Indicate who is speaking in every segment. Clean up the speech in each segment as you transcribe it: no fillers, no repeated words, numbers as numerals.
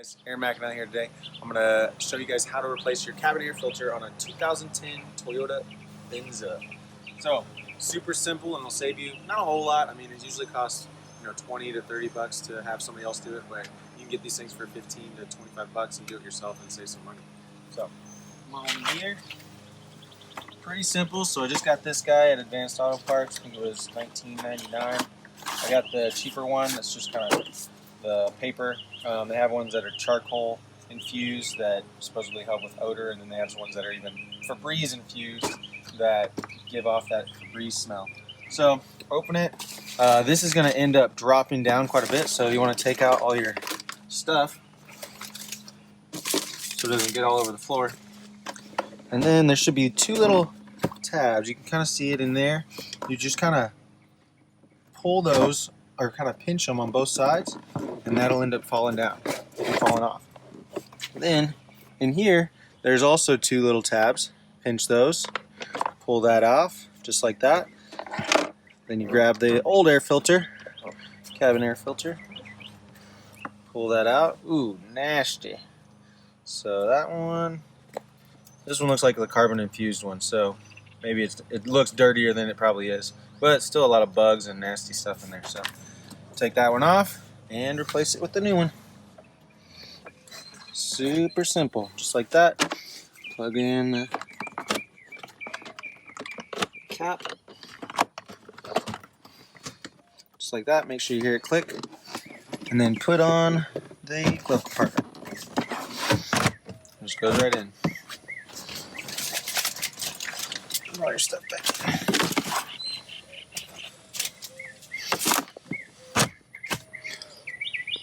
Speaker 1: Guys, Aaron Mackinac here today. I'm going to show you guys how to replace your cabin air filter on a 2010 Toyota Venza. So, super simple and it'll save you not a whole lot. I mean, it usually costs 20 to 30 bucks to have somebody else do it, but you can get these things for 15 to 25 bucks and do it yourself and save some money. So, come on here. Pretty simple. So I just got this guy at Advanced Auto Parts. I think it was $19.99. I got the cheaper one that's just kind of the paper. They have ones that are charcoal infused that supposedly help with odor, and then they have ones that are even Febreze infused that give off that Febreze smell. So open it. This is going to end up dropping down quite a bit, so you want to take out all your stuff so it doesn't get all over the floor. And then there should be two little tabs. You can kind of see it in there. You just kind of pull those or kind of pinch them on both sides, and that'll end up falling down and falling off. Then in here, there's also two little tabs. Pinch those, pull that off just like that. Then you grab the old air filter, cabin air filter, pull that out. Ooh, nasty. So that one. This one looks like the carbon infused one, so maybe it looks dirtier than it probably is, but it's still a lot of bugs and nasty stuff in there. So take that one off and replace it with the new one. Super simple, just like that. Plug in the cap, just like that. Make sure you hear it click, and then put on the glove compartment. Just goes right in. All your stuff back.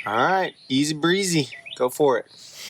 Speaker 1: All right, easy breezy. Go for it.